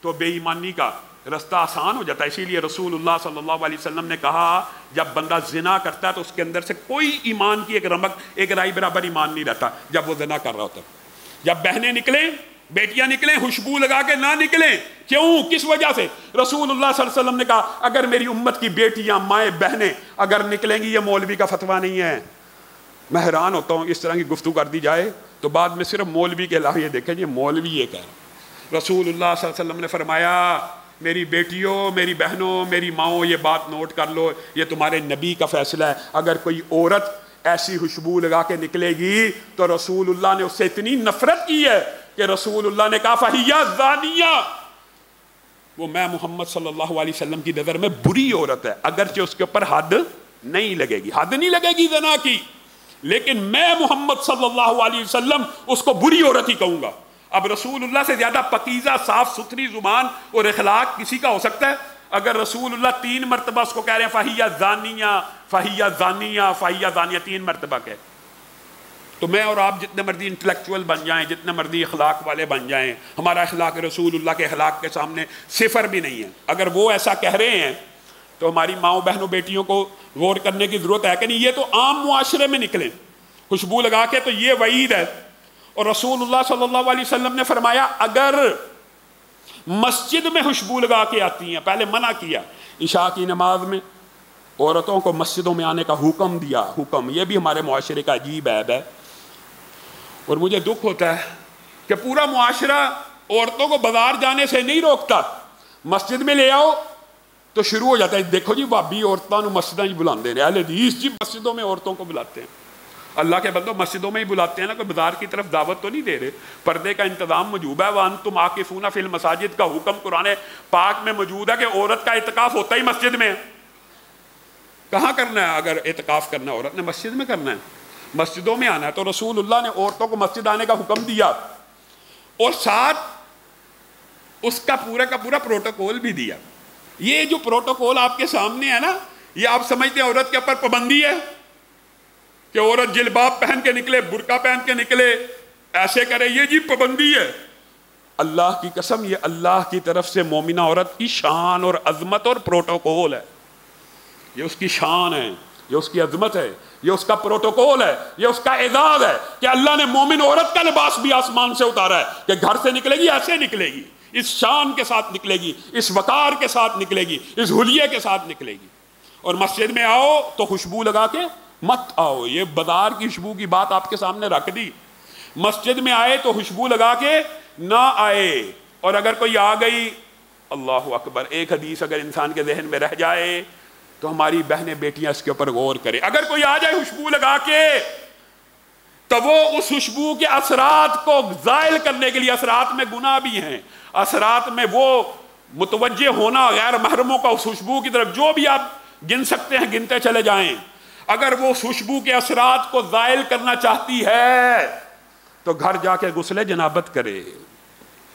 تو بے ایمانی کا رستہ آسان ہو جاتا ہے۔ اسی لیے رسول اللہ صلی اللہ علیہ وسلم نے کہا جب بندہ زنا کرتا ہے تو اس کے اندر سے کوئی ایمان کی ایک رمق، ایک رائی برابر ایمان نہیں رہتا جب وہ زنا کر رہا ہوتا ہے۔ جب بہنیں نکلیں، بیٹیاں نکلیں، خوشبو لگا کے نہ نکلیں۔ کیوں؟ کس وجہ سے؟ رسول اللہ صلی اللہ علیہ وسلم نے کہا اگر میری امت کی بیٹیاں، مائیں، بہنیں اگر نکلیں گی، یہ مولوی کا فتویٰ نہیں ہے، میں حیران ہوتا ہوں اس طرح کی گفتگو کر دی جائے تو بعد میں صرف مولوی کے علاوہ یہ دیکھیں یہ مولوی یہ کہہ رہا۔ رسول اللہ صلی اللہ علیہ وسلم نے فرمایا میری بیٹیوں، میری بہنوں، میری ماؤں، یہ بات نوٹ کر لو، یہ تمہارے نبی کا فیصلہ ہے۔ اگر کوئی عورت ایسی خوشبو لگا کے نکلے گی تو رسول اللہ نے اس سے اتنی نفرت کی ہے کہ رسول اللہ نے کہا فَهِيَ زَانِيَّةٌ، وہ میں محمد صلی اللہ علیہ وسلم کی نظر میں بری عورت ہے، اگرچہ اس کے اوپر حد نہیں لگے گی، حد نہیں لگے گی زنا کی، لیکن میں محمد صلی اللہ علیہ وسلم اس کو بری عورت ہی کہوں گا۔ اب رسول اللہ سے زیادہ پاکیزہ، صاف ستھری زبان اور اخلاق کسی کا ہو سکتا ہے؟ اگر رسول اللہ 3 مرتبہ اس کو کہہ رہے ہیں فَهِيَ زَانِيَّةٌ فَهِيَ زَانِيَّةٌ فَهِيَ زَانِيَّةٌ 3 مرتبہ کہے، تو میں اور آپ جتنے مرضی انٹلیکچوئل بن جائیں، جتنے مرضی اخلاق والے بن جائیں، ہمارا اخلاق رسول اللہ کے اخلاق کے سامنے صفر بھی نہیں ہے۔ اگر وہ ایسا کہہ رہے ہیں تو ہماری ماؤں، بہنوں، بیٹیوں کو غور کرنے کی ضرورت ہے کہ نہیں؟ یہ تو عام معاشرے میں نکلیں خوشبو لگا کے، تو یہ وعید ہے۔ اور رسول اللہ صلی اللہ علیہ وسلم نے فرمایا اگر مسجد میں خوشبو لگا کے آتی ہیں، پہلے منع کیا، عشاء کی نماز میں عورتوں کو مسجدوں میں آنے کا حکم دیا، حکم، یہ بھی ہمارے معاشرے کا عجیب عیب ہے۔ اور مجھے دکھ ہوتا ہے کہ پورا معاشرہ عورتوں کو بازار جانے سے نہیں روکتا، مسجد میں لے آؤ تو شروع ہو جاتا ہے دیکھو جی بھابی عورتوں کو مسجدوں ہی بلاتے ہیں، اہل حدیث جی مسجدوں میں عورتوں کو بلاتے ہیں۔ اللہ کے بندو مسجدوں میں ہی بلاتے ہیں نا، کوئی بازار کی طرف دعوت تو نہیں دے رہے۔ پردے کا انتظام موجود ہے، وَأَنْتُمْ عَاكِفُونَ فِي الْمَسَاجِدِ کا حکم قرآن پاک میں موجود ہے کہ عورت کا اعتکاف ہوتا ہی مسجد میں۔ کہاں کرنا ہے؟ اگر اعتکاف کرنا ہے عورت نے مسجد میں کرنا ہے، مسجدوں میں آنا ہے۔ تو رسول اللہ نے عورتوں کو مسجد آنے کا حکم دیا اور ساتھ اس کا پورا پروٹوکول بھی دیا۔ یہ جو پروٹوکول آپ کے سامنے ہے نا، یہ آپ سمجھتے ہیں عورت کے اوپر پابندی ہے کہ عورت جلباب پہن کے نکلے، برقع پہن کے نکلے، ایسے کرے، یہ جی پابندی ہے؟ اللہ کی قسم یہ اللہ کی طرف سے مومنہ عورت کی شان اور عظمت اور پروٹوکول ہے۔ یہ اس کی شان ہے، یہ اس کی عظمت ہے، یہ اس کا پروٹوکول ہے، یہ اس کا اعزاز ہے کہ اللہ نے مومن عورت کا لباس بھی آسمان سے اتارا ہے کہ گھر سے نکلے گی ایسے نکلے گی، اس شان کے ساتھ نکلے گی، اس وقار کے ساتھ نکلے گی، اس حلیے کے ساتھ نکلے گی۔ اور مسجد میں آؤ تو خوشبو لگا کے مت آؤ، یہ بازار کی خوشبو کی بات آپ کے سامنے رکھ دی۔ مسجد میں آئے تو خوشبو لگا کے نہ آئے، اور اگر کوئی آ گئی، اللہ اکبر، ایک حدیث اگر انسان کے ذہن میں رہ جائے تو ہماری بہنیں بیٹیاں اس کے اوپر غور کریں۔ اگر کوئی آ جائے خوشبو لگا کے تو وہ اس خوشبو کے اثرات کو زائل کرنے کے لیے، اثرات میں گناہ بھی ہیں، اثرات میں وہ متوجہ ہونا غیر محرموں کا اس خوشبو کی طرف، جو بھی آپ گن سکتے ہیں گنتے چلے جائیں، اگر وہ خوشبو کے اثرات کو زائل کرنا چاہتی ہے تو گھر جا کے غسل جنابت کرے.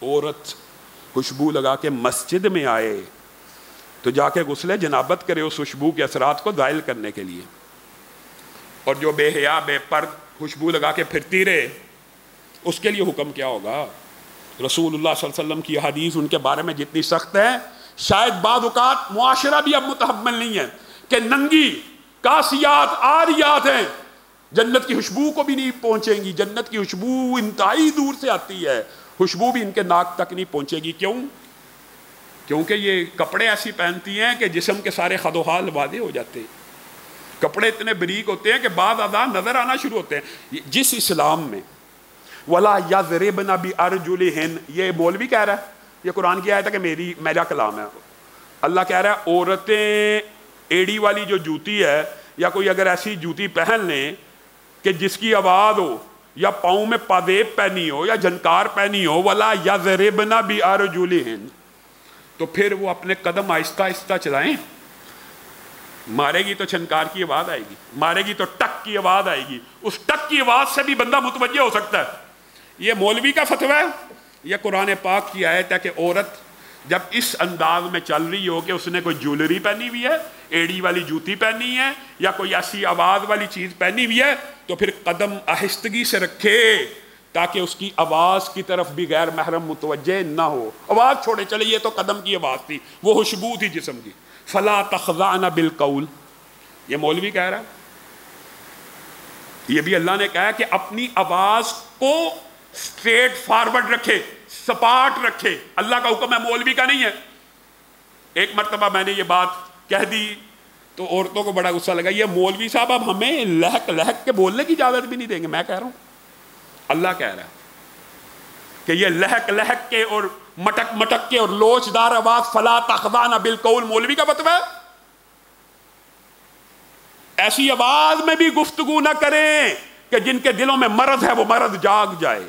عورت خوشبو لگا کے مسجد میں آئے تو جا کے غسل جنابت کرے اس خوشبو کے اثرات کو زائل کرنے کے لیے. اور جو بے حیا بے پرد خوشبو لگا کے پھرتی رہے اس کے لیے حکم کیا ہوگا؟ رسول اللہ صلی اللہ علیہ وسلم کی حدیث ان کے بارے میں جتنی سخت ہے شاید بعض اوقات معاشرہ بھی اب متحمل نہیں ہے کہ ننگی کاسیات عاریات ہیں جنت کی خوشبو کو بھی نہیں پہنچیں گی. جنت کی خوشبو انتہائی دور سے آتی ہے, خوشبو بھی ان کے ناک تک نہیں پہنچے گی. کیوں؟ کیونکہ یہ کپڑے ایسی پہنتی ہیں کہ جسم کے سارے خد و حال واضح ہو جاتے ہیں. کپڑے اتنے بریک ہوتے ہیں کہ بعض اعضاء نظر آنا شروع ہوتے ہیں. جس اسلام میں ولا یضربن بارجلہن, یہ مولوی کہہ رہا ہے, یہ قرآن کی آیت ہے کہ میرا کلام ہے. اللہ کہہ رہا ہے عورتیں ایڑی والی جو جوتی ہے یا کوئی اگر ایسی جوتی پہن لیں کہ جس کی آواز ہو یا پاؤں میں پادیب پہنی ہو یا جھنکار پہنی ہو, ولا یضربن بارجلہن, تو پھر وہ اپنے قدم آہستہ آہستہ چلائیں. مارے گی تو چھنکار کی آواز آئے گی, مارے گی تو ٹک کی آواز آئے گی, اس ٹک کی آواز سے بھی بندہ متوجہ ہو سکتا ہے. یہ مولوی کا فتویٰ ہے, یہ قرآن پاک کی آیت ہے کہ عورت جب اس انداز میں چل رہی ہو کہ اس نے کوئی جولری پہنی ہوئی ہے, ایڑی والی جوتی پہنی ہے یا کوئی ایسی آواز والی چیز پہنی ہوئی ہے, تو پھر قدم آہستگی سے رکھے تاکہ اس کی آواز کی طرف بھی غیر محرم متوجہ نہ ہو. آواز چھوڑے چلے, یہ تو قدم کی آواز تھی, وہ خوشبو تھی جسم کی. فلا تخضعن بالقول, یہ مولوی کہہ رہا ہے. یہ بھی اللہ نے کہا کہ اپنی آواز کو اسٹریٹ فارورڈ رکھے, سپاٹ رکھے. اللہ کا حکم ہے, مولوی کا نہیں ہے. ایک مرتبہ میں نے یہ بات کہہ دی تو عورتوں کو بڑا غصہ لگا, یہ مولوی صاحب اب ہمیں لہک لہک کے بولنے کی اجازت بھی نہیں دیں گے. میں کہہ رہا ہوں, اللہ کہہ رہا ہے کہ یہ لہک لہک کے اور مٹک مٹک کے اور لوچدار آواز فلا تخضعن بالقول مولوی کا فتویٰ ہے. ایسی آواز میں بھی گفتگو نہ کریں کہ جن کے دلوں میں مرض ہے وہ مرض جاگ جائے,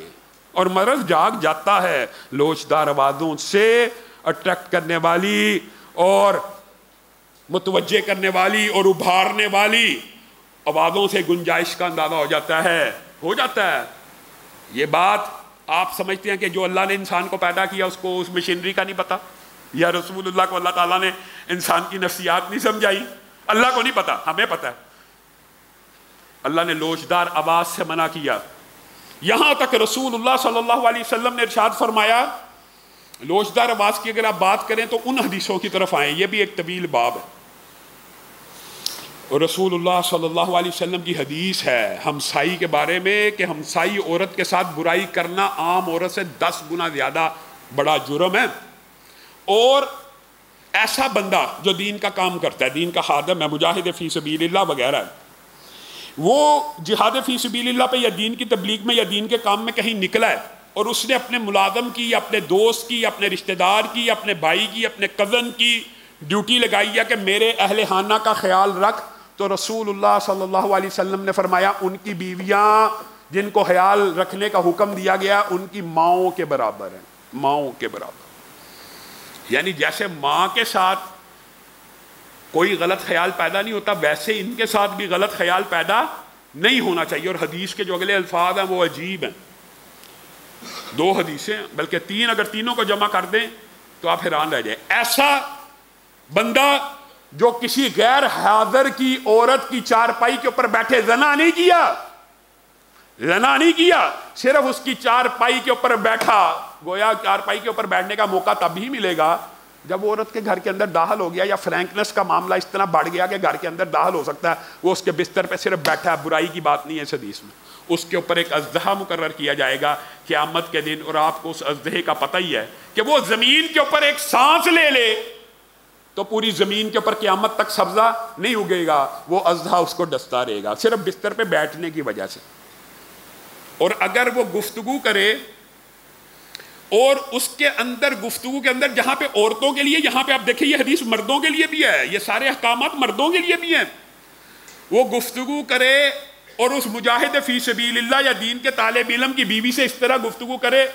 اور مرض جاگ جاتا ہے. لوچدار آوازوں سے اٹریکٹ کرنے والی اور متوجہ کرنے والی اور ابھارنے والی آوازوں سے گنجائش کا اندازہ ہو جاتا ہے. یہ بات آپ سمجھتے ہیں کہ جو اللہ نے انسان کو پیدا کیا اس کو اس مشینری کا نہیں پتا, یا رسول اللہ کو اللہ تعالیٰ نے انسان کی نفسیات نہیں سمجھائی؟ اللہ کو نہیں پتا, ہمیں پتا ہے. اللہ نے لوچدار آواز سے منع کیا. یہاں تک رسول اللہ صلی اللہ علیہ وسلم نے ارشاد فرمایا لوچدار آواز کی اگر آپ بات کریں تو ان حدیثوں کی طرف آئیں, یہ بھی ایک طویل باب ہے. اور رسول اللہ صلی اللہ علیہ وسلم کی حدیث ہے ہمسائی کے بارے میں کہ ہمسائی عورت کے ساتھ برائی کرنا عام عورت سے 10 گنا زیادہ بڑا جرم ہے. اور ایسا بندہ جو دین کا کام کرتا ہے, دین کا خادم ہے, مجاہد فی سبیل اللہ وغیرہ, وہ جہاد فی سبیل اللہ پہ یا دین کی تبلیغ میں یا دین کے کام میں کہیں نکلا ہے اور اس نے اپنے ملازم کی یا اپنے دوست کی یا اپنے رشتہ دار کی یا اپنے بھائی کی اپنے کزن کی ڈیوٹی لگائی ہے کہ میرے اہل خانہ کا خیال رکھ, تو رسول اللہ صلی اللہ علیہ وسلم نے فرمایا ان کی بیویاں جن کو خیال رکھنے کا حکم دیا گیا ان کی ماؤں کے برابر ہیں, ماؤں کے برابر. یعنی جیسے ماں کے ساتھ کوئی غلط خیال پیدا نہیں ہوتا ویسے ان کے ساتھ بھی غلط خیال پیدا نہیں ہونا چاہیے. اور حدیث کے جو اگلے الفاظ ہیں وہ عجیب ہیں. 2 حدیثیں بلکہ 3, اگر تینوں کو جمع کر دیں تو آپ حیران رہ جائیں. ایسا بندہ جو کسی غیر حاضر کی عورت کی چارپائی کے اوپر بیٹھے, زنا نہیں کیا, صرف اس کی چارپائی کے اوپر بیٹھا. گویا چارپائی کے اوپر بیٹھنے کا موقع تب ہی ملے گا جب عورت کے گھر کے اندر داخل ہو گیا, یا فرینکنس کا معاملہ اس طرح بڑھ گیا کہ گھر کے اندر داخل ہو سکتا ہے, وہ اس کے بستر پہ صرف بیٹھا ہے. برائی کی بات نہیں ہے اس حدیث میں. اس کے اوپر ایک اژدہا مقرر کیا جائے گا قیامت کے دن, اور آپ کو اس اژدہے کا پتہ ہی ہے کہ وہ زمین کے اوپر ایک سانس لے تو پوری زمین کے اوپر قیامت تک سبزہ نہیں اگے گا, وہ اژدہا اس کو ڈستا رہے گا صرف بستر پہ بیٹھنے کی وجہ سے. اور اگر وہ گفتگو کرے اور اس کے اندر گفتگو کے اندر جہاں پہ عورتوں کے لیے, یہاں پہ آپ دیکھیں یہ حدیث مردوں کے لیے بھی ہے, یہ سارے احکامات مردوں کے لیے بھی ہیں, وہ گفتگو کرے اور اس مجاہد فی سبیل اللہ یا دین کے طالب علم کی بیوی سے اس طرح گفتگو کرے,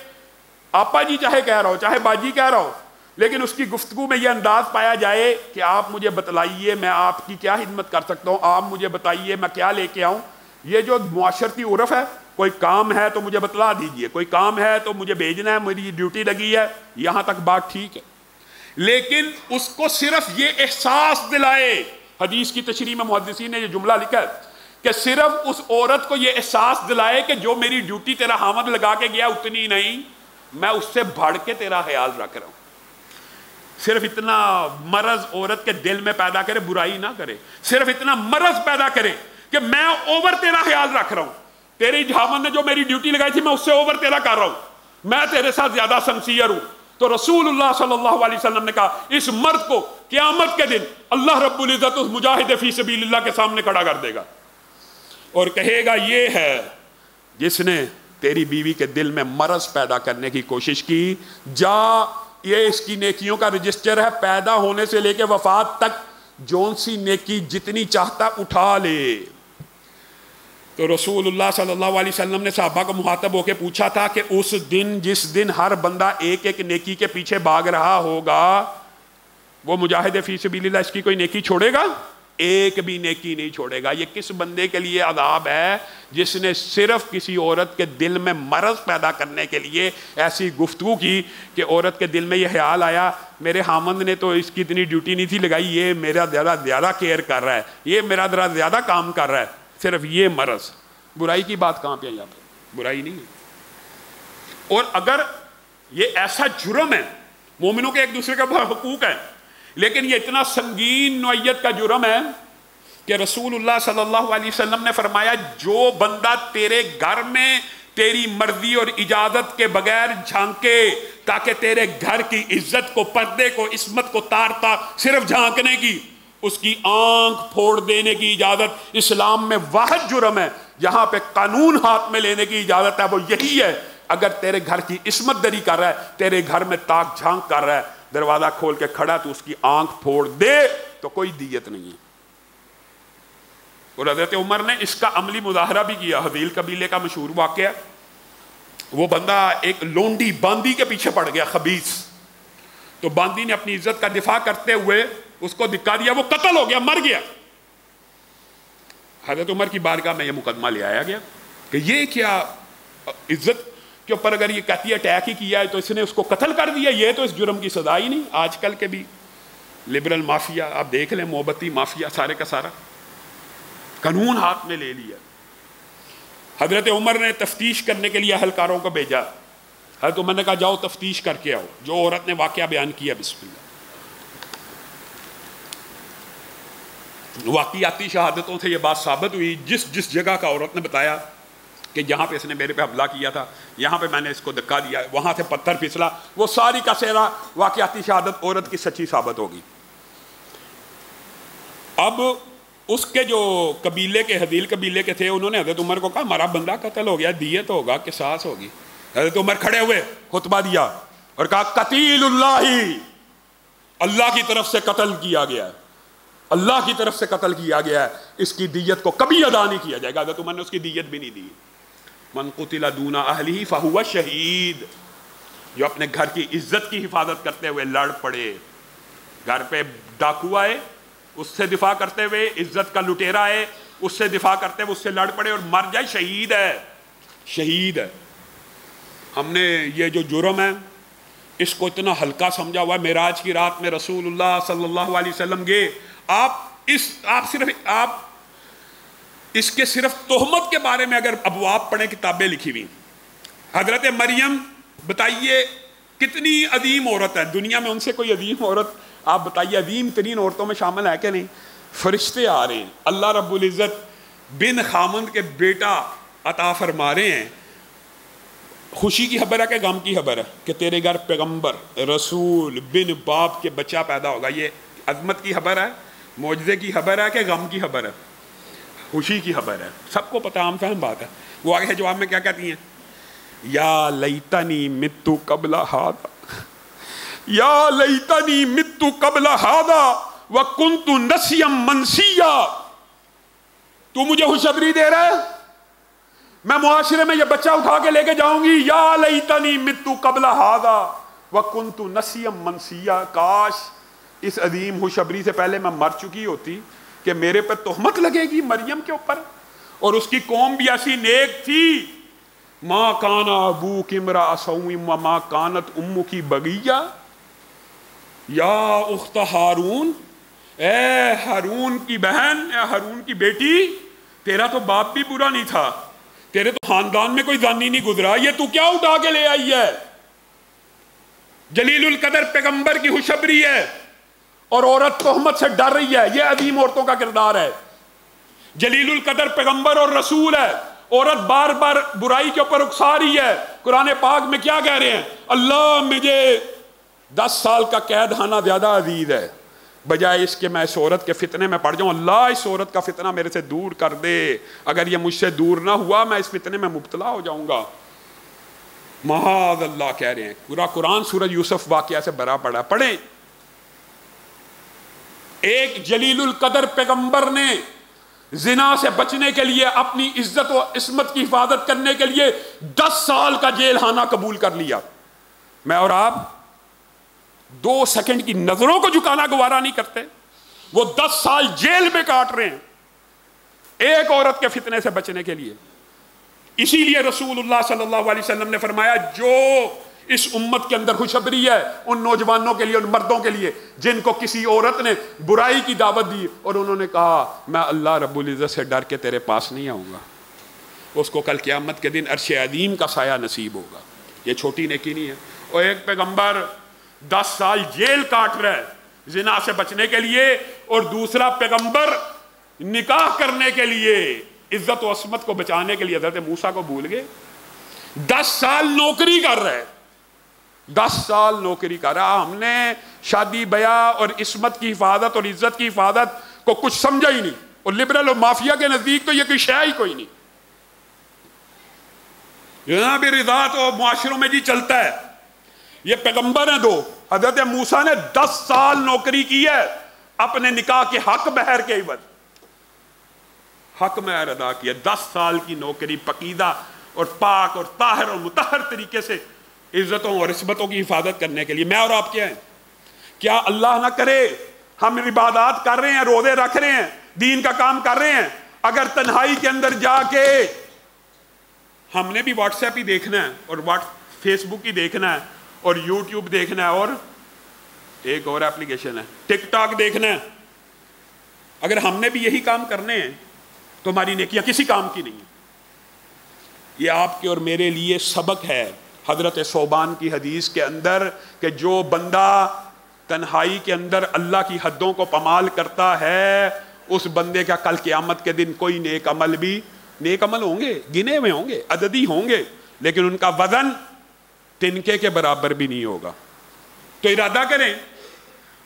آپا جی چاہے کہہ رہا ہو چاہے باجی کہہ رہا ہو, لیکن اس کی گفتگو میں یہ انداز پایا جائے کہ آپ مجھے بتلائیے میں آپ کی کیا خدمت کر سکتا ہوں, آپ مجھے بتائیے میں کیا لے کے آؤں. یہ جو معاشرتی عرف ہے کوئی کام ہے تو مجھے بتلا دیجئے، کوئی کام ہے تو مجھے بھیجنا ہے، میری ڈیوٹی لگی ہے، یہاں تک بات ٹھیک ہے۔ لیکن اس کو صرف یہ احساس دلائے، حدیث کی تشریح میں محدثین نے یہ جملہ لکھا ہے کہ صرف اس عورت کو یہ احساس دلائے کہ جو میری ڈیوٹی تیرا خامد لگا کے گیا اتنی نہیں، میں اس سے بڑھ کے تیرا خیال رکھ رہا ہوں۔ صرف اتنا مرض عورت کے دل میں پیدا کرے، برائی نہ کرے، صرف اتنا مرض پیدا کرے کہ میں اوور تیرا خیال رکھ رہا ہوں، تیری خامد نے جو میری ڈیوٹی لگائی تھی میں اس سے اوور تیرا کر رہا ہوں، میں تیرے ساتھ زیادہ سنسیئر ہوں۔ تو رسول اللہ صلی اللہ علیہ وسلم نے کہا اس مرد کو قیامت کے دن اللہ رب العزت اس مجاہد فی سبیل اللہ کے سامنے کھڑا کر دے گا اور کہے گا یہ ہے جس نے تیری بیوی کے دل میں مرض پیدا کرنے کی کوشش کی، جا یہ اس کی نیکیوں کا رجسٹر ہے، پیدا ہونے سے لے کے وفات تک جون سی نیکی جتنی چاہتا اٹھا لے۔ تو رسول اللہ صلی اللہ علیہ وسلم نے صحابہ کو مخاطب ہو کے پوچھا تھا کہ اس دن جس دن ہر بندہ ایک ایک نیکی کے پیچھے بھاگ رہا ہوگا، وہ مجاہد فی سبیل اللہ اس کی کوئی نیکی چھوڑے گا؟ ایک بھی نیکی نہیں چھوڑے گا۔ یہ کس بندے کے لیے عذاب ہے جس نے صرف کسی عورت کے دل میں مرض پیدا کرنے کے لیے ایسی گفتگو کی کہ عورت کے دل میں یہ خیال آیا میرے خامند نے تو اس کی اتنی ڈیوٹی نہیں تھی لگائی، یہ میرا زیادہ کیئر کر رہا ہے، یہ میرا زیادہ کام کر رہا ہے، صرف یہ مرض۔ برائی کی بات کہاں پہ ہے یہاں پہ؟ برائی نہیں ہے۔ اور اگر یہ ایسا جرم ہے، مومنوں کے ایک دوسرے کے حقوق ہیں، لیکن یہ اتنا سنگین نوعیت کا جرم ہے کہ رسول اللہ صلی اللہ علیہ وسلم نے فرمایا جو بندہ تیرے گھر میں تیری مرضی اور اجازت کے بغیر جھانکے تاکہ تیرے گھر کی عزت کو، پردے کو، عصمت کو تارتا صرف جھانکنے کی، اس کی آنکھ پھوڑ دینے کی اجازت اسلام میں واحد جرم ہے۔ یہاں پہ قانون ہاتھ میں لینے کی اجازت ہے، وہ یہی ہے اگر تیرے گھر کی عصمت دری کر رہا ہے، تیرے گھر میں تاک جھانک کر رہا ہے، دروازہ کھول کے کھڑا تو اس کی آنکھ پھوڑ دے تو کوئی دیت نہیں ہے۔ اور حضرت عمر نے اس کا عملی مظاہرہ بھی کیا۔ حذیل قبیلے کا مشہور واقعہ، وہ بندہ ایک لونڈی باندی کے پیچھے پڑ گیا خبیث، تو باندی نے اپنی عزت کا دفاع کرتے ہوئے اس کو دھکا دیا، وہ قتل ہو گیا، مر گیا۔ حضرت عمر کی بارگاہ میں یہ مقدمہ لے آیا گیا کہ یہ کیا عزت کے اوپر اگر یہ کہتی ہے اٹیک ہی کیا ہے تو اس نے اس کو قتل کر دیا، یہ تو اس جرم کی سزا ہی نہیں۔ آج کل کے بھی لبرل مافیا آپ دیکھ لیں، محبتی مافیا سارے کا سارا قانون ہاتھ میں لے لیا۔ حضرت عمر نے تفتیش کرنے کے لیے اہلکاروں کو بھیجا۔ حضرت عمر نے کہا جاؤ تفتیش کر کے آؤ۔ جو عورت نے واقعہ بیان کیا، بسم اللہ، واقعاتی شہادتوں سے یہ بات ثابت ہوئی، جس جگہ کا عورت نے بتایا کہ جہاں پہ اس نے میرے پہ حملہ کیا تھا، یہاں پہ میں نے اس کو دھکا دیا، وہاں سے پتھر پھسلا، وہ ساری کا سارا واقعاتی شہادت عورت کی سچی ثابت ہوگی۔ اب اس کے جو قبیلے کے، حذیل قبیلے کے تھے، انہوں نے حضرت عمر کو کہا ہمارا بندہ قتل ہو گیا، دیت ہوگا، قصاص ہوگی۔ حضرت عمر کھڑے ہوئے خطبہ دیا اور کہا قتیل اللہ، اللہ کی طرف سے قتل کیا گیا ہے، اللہ کی طرف سے قتل کیا گیا ہے، اس کی دیت کو کبھی ادا نہیں کیا جائے گا۔ حضرت عمر نے اس کی دیت بھی نہیں دی۔ من قتل دون اہلہ فہو شہید، جو اپنے گھر کی عزت کی حفاظت کرتے ہوئے لڑ پڑے، گھر پہ ڈاکو آئے اس سے دفاع کرتے ہوئے، عزت کا لٹیرا ہے اس سے دفاع کرتے ہوئے اس سے لڑ پڑے اور مر جائے، شہید ہے، شہید ہے۔ ہم نے یہ جو جرم ہے اس کو اتنا ہلکا سمجھا ہوا ہے۔ معراج کی رات میں رسول اللہ صلی اللہ علیہ وسلم گئے، آپ اس کے صرف تہمت کے بارے میں اگر ابواب پڑھیں، کتابیں لکھی ہوئی، حضرت مریم بتائیے کتنی عظیم عورت ہے، دنیا میں ان سے کوئی عظیم عورت آپ بتائیے عظیم ترین عورتوں میں شامل ہے کہ نہیں؟ فرشتے آ رہے ہیں، اللہ رب العزت بن خامند کے بیٹا عطا فرما رہے ہیں۔ خوشی کی خبر ہے کہ غم کی خبر ہے کہ تیرے گھر پیغمبر رسول بن باپ کے بچہ پیدا ہوگا؟ یہ عظمت کی خبر ہے، معجزے کی خبر ہے کہ غم کی خبر ہے؟ خوشی کی خبر ہے، سب کو پتہ، عام فہم بات ہے۔ وہ آگے جواب میں کیا کہتی ہیں؟ یا لیتنی متو قبل ھذا، یا لیتنی متو قبل ھذا وکنت نسیا منسیا۔ تو مجھے خوشخبری دے رہا ہے میں معاشرے میں یہ بچہ اٹھا کے لے کے جاؤں گی، یا لیتنی متو قبل ھذا وکنت نسیا منسیا، کاش اس عظیم خوشخبری سے پہلے میں مر چکی ہوتی کہ میرے پہ تہمت لگے گی مریم کے اوپر، اور اس کی قوم بھی ایسی نیک تھی ما کان ابوک امرأ سوء وما کانت امک بغیہ، یا اخت ہارون، اے ہارون کی بہن، اے ہارون کی بیٹی، تیرا تو باپ بھی برا نہیں تھا، تیرے تو خاندان میں کوئی زانی نہیں گزرا، یہ تو کیا اٹھا کے لے آئی ہے؟ جلیل القدر پیغمبر کی خوشخبری ہے اور عورت تہمت سے ڈر رہی ہے، یہ عظیم عورتوں کا کردار ہے۔ جلیل القدر پیغمبر اور رسول ہے، عورت بار بار برائی کے اوپر اکسا رہی ہے۔ قرآن پاک میں کیا کہہ رہے ہیں؟ اللہ مجھے 10 سال کا قید خانہ زیادہ عزیز ہے بجائے اس کے میں اس عورت کے فتنے میں پڑ جاؤں، اللہ اس عورت کا فتنہ میرے سے دور کر دے، اگر یہ مجھ سے دور نہ ہوا میں اس فتنے میں مبتلا ہو جاؤں گا۔ معاذ اللہ کہہ رہے ہیں، پورا قرآن سورہ یوسف واقعہ سے بھرا پڑا، پڑھیں۔ ایک جلیل القدر پیغمبر نے زنا سے بچنے کے لیے، اپنی عزت و عصمت کی حفاظت کرنے کے لیے 10 سال کا جیل خانہ قبول کر لیا۔ میں اور آپ 2 سیکنڈ کی نظروں کو جھکانا گوارا نہیں کرتے، وہ 10 سال جیل میں کاٹ رہے ہیں ایک عورت کے فتنے سے بچنے کے لیے۔ اسی لیے رسول اللہ صلی اللہ علیہ وسلم نے فرمایا، جو اس امت کے اندر خوشخبری ہے ان نوجوانوں کے لیے، ان مردوں کے لیے جن کو کسی عورت نے برائی کی دعوت دی اور انہوں نے کہا میں اللہ رب العزت سے ڈر کے تیرے پاس نہیں آؤں گا، اس کو کل قیامت کے دن عرش عظیم کا سایہ نصیب ہوگا۔ یہ چھوٹی نیکی نہیں ہے۔ اور ایک پیغمبر 10 سال جیل کاٹ رہا ہے زنا سے بچنے کے لیے، اور دوسرا پیغمبر نکاح کرنے کے لیے، عزت و عصمت کو بچانے کے لیے حضرت موسیٰ کو بھول گئے۔ 10 سال نوکری کر رہے، 10 سال نوکری کر رہا۔ ہم نے شادی بیاہ اور عصمت کی حفاظت اور عزت کی حفاظت کو کچھ سمجھا ہی نہیں، اور لبرل اور مافیا کے نزدیک تو یہ کوئی شے ہی کوئی نہیں۔ جناب رضا تو معاشروں میں جی چلتا ہے۔ یہ پیغمبر ہیں 2، حضرت موسیٰ نے 10 سال نوکری کی ہے اپنے نکاح کے حق مہر کے عوض، حق مہر ادا کیا۔ 10 سال کی نوکری پاکیزہ اور پاک اور طاہر اور مطہر طریقے سے عزتوں اور عصمتوں کی حفاظت کرنے کے لیے۔ میں اور آپ کیا ہیں؟ کیا اللہ نہ کرے ہم عبادات کر رہے ہیں، روزے رکھ رہے ہیں، دین کا کام کر رہے ہیں، اگر تنہائی کے اندر جا کے ہم نے بھی واٹس ایپ ہی دیکھنا ہے اور فیس بک ہی دیکھنا ہے اور یوٹیوب دیکھنا ہے اور ایک اور اپلیکیشن ہے ٹک ٹاک دیکھنا ہے، اگر ہم نے بھی یہی کام کرنے ہیں تو ہماری نیکیاں کسی کام کی نہیں ہیں۔ یہ آپ کے اور میرے لیے سبق ہے حضرت ثوبان کی حدیث کے اندر کہ جو بندہ تنہائی کے اندر اللہ کی حدوں کو پامال کرتا ہے، اس بندے کا کل قیامت کے دن کوئی نیک عمل ہوں گے، گنے ہوئے ہوں گے، عددی ہوں گے، لیکن ان کا وزن تنکے کے برابر بھی نہیں ہوگا۔ تو ارادہ کریں،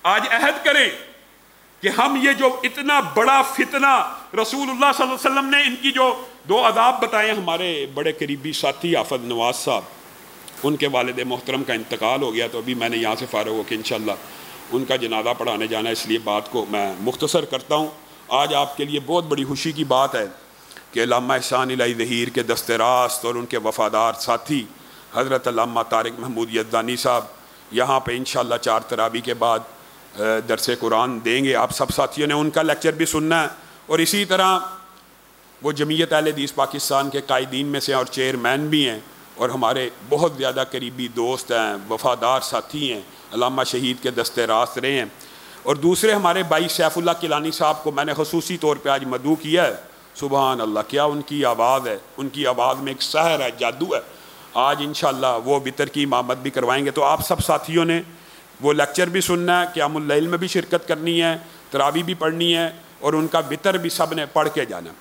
آج عہد کریں کہ ہم یہ جو اتنا بڑا فتنہ رسول اللہ صلی اللہ علیہ وسلم نے ان کی جو 2 عذاب بتائے، ہمارے بڑے قریبی ساتھی آفت نواز صاحب، ان کے والد محترم کا انتقال ہو گیا، تو ابھی میں نے یہاں سے فارغ ہو کہ انشاءاللہ ان کا جنازہ پڑھانے جانا ہے، اس لیے بات کو میں مختصر کرتا ہوں۔ آج آپ کے لیے بہت بڑی خوشی کی بات ہے کہ علامہ احسان الہی ظہیر کے دست راست اور ان کے وفادار ساتھی حضرت علامہ طارق محمود یزدانی صاحب یہاں پہ انشاءاللہ 4 تراویح کے بعد درس قرآن دیں گے۔ آپ سب ساتھیوں نے ان کا لیکچر بھی سننا ہے، اور اسی طرح وہ جمعیت اہل حدیث پاکستان کے قائدین میں سے اور چیئرمین بھی ہیں اور ہمارے بہت زیادہ قریبی دوست ہیں، وفادار ساتھی ہیں، علامہ شہید کے دست راست رہے ہیں۔ اور دوسرے ہمارے بھائی سیف اللہ کیلانی صاحب کو میں نے خصوصی طور پہ آج مدعو کیا ہے۔ سبحان اللہ، کیا ان کی آواز ہے، ان کی آواز میں ایک سحر ہے، جادو ہے۔ آج انشاءاللہ وہ وتر کی امامت بھی کروائیں گے، تو آپ سب ساتھیوں نے وہ لیکچر بھی سننا ہے، قیام اللیل میں بھی شرکت کرنی ہے، تراویح بھی پڑھنی ہے، اور ان کا وتر بھی سب نے پڑھ کے جانا۔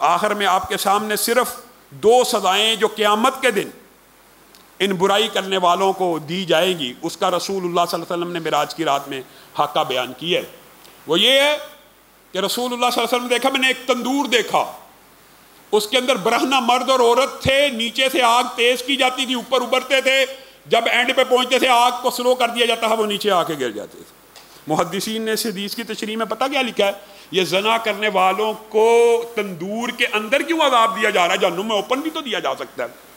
آخر میں آپ کے سامنے صرف 2 سزائیں جو قیامت کے دن ان برائی کرنے والوں کو دی جائے گی، اس کا رسول اللہ صلی اللہ علیہ وسلم نے معراج کی رات میں حقہ بیان کی ہے۔ وہ یہ ہے کہ رسول اللہ صلی اللہ علیہ وسلم نے دیکھا، میں نے ایک تندور دیکھا، اس کے اندر برہنہ مرد اور عورت تھے، نیچے سے آگ تیز کی جاتی تھی، اوپر ابھرتے تھے، جب اینڈ پہ پہنچتے تھے آگ کو سلو کر دیا جاتا ہے، وہ نیچے آ کے گر جاتے تھے۔ محدثین نے اس حدیث کی تشریح میں پتہ کیا لکھا ہے؟ یہ زنا کرنے والوں کو تندور کے اندر کیوں عذاب دیا جا رہا ہے؟ جہنم میں اوپن بھی تو دیا جا سکتا ہے،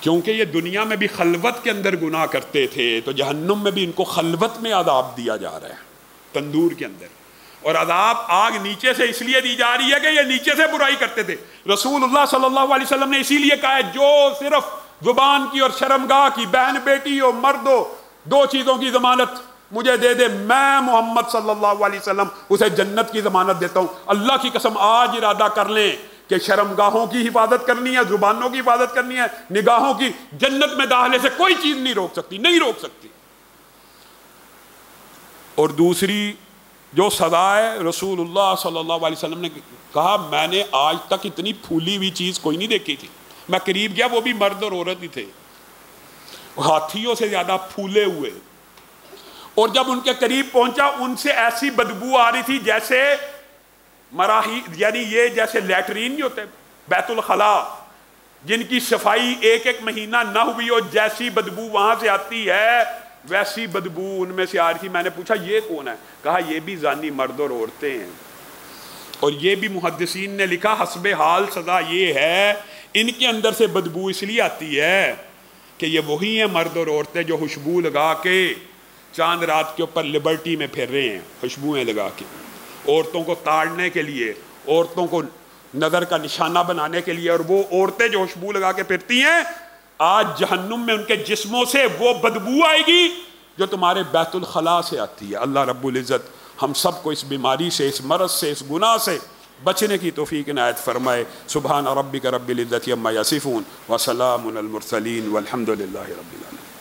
کیونکہ یہ دنیا میں بھی خلوت کے اندر گناہ کرتے تھے، تو جہنم میں بھی ان کو خلوت میں عذاب دیا جا رہا ہے، تندور کے اندر۔ اور عذاب آگ نیچے سے اس لیے دی جا رہی ہے کہ یہ نیچے سے برائی کرتے تھے. رسول اللہ صلی اللہ علیہ وسلم نے اسی لیے کہا ہے جو صرف زبان کی اور شرمگاہ کی، بہن بیٹی ہو مرد ہو، دو چیزوں کی ضمانت مجھے دے دے، میں محمد صلی اللہ علیہ وسلم اسے جنت کی ضمانت دیتا ہوں. اللہ کی قسم آج ارادہ کر لیں کہ شرمگاہوں کی حفاظت کرنی ہے، زبانوں کی حفاظت کرنی ہے، نگاہوں کی، جنت میں داخلے سے کوئی چیز نہیں روک سکتی، نہیں روک سکتی. اور دوسری جو سزا ہے، رسول اللہ صلی اللہ علیہ وسلم نے کہا میں نے آج تک اتنی پھولی ہوئی چیز کوئی نہیں دیکھی تھی. میں قریب گیا، وہ بھی مرد اور عورت ہی تھے، ہاتھیوں سے زیادہ پھولے ہوئے، اور جب ان کے قریب پہنچا ان سے ایسی بدبو آ رہی تھی جیسے مراحی، یعنی یہ جیسے لیٹرین نہیں ہوتے بیت الخلاء جن کی صفائی ایک ایک مہینہ نہ ہوئی ہو، جیسی بدبو وہاں سے آتی ہے ویسی بدبو ان میں سے آ رہی تھی. میں نے پوچھا یہ کون ہے؟ کہا یہ بھی زانی مرد اور عورتیں ہیں. اور یہ بھی محدثین نے لکھا حسب حال سزا یہ ہے، ان کے اندر سے بدبو اس لیے آتی ہے کہ یہ وہی ہیں مرد اور عورتیں جو خوشبو لگا کے چاند رات کے اوپر لبرٹی میں پھر رہے ہیں، خوشبوئیں لگا کے، عورتوں کو تاڑنے کے لیے، عورتوں کو نظر کا نشانہ بنانے کے لیے. اور وہ عورتیں جو خوشبو لگا کے پھرتی ہیں، آج جہنم میں ان کے جسموں سے وہ بدبو آئے گی جو تمہارے بیت الخلاء سے آتی ہے. اللہ رب العزت ہم سب کو اس بیماری سے، اس مرض سے، اس گناہ سے بچنے کی توفیق عنایت فرمائے. سبحان ربک رب العزت عما یصفون وسلام علی المرسلین والحمد للہ رب العالمین.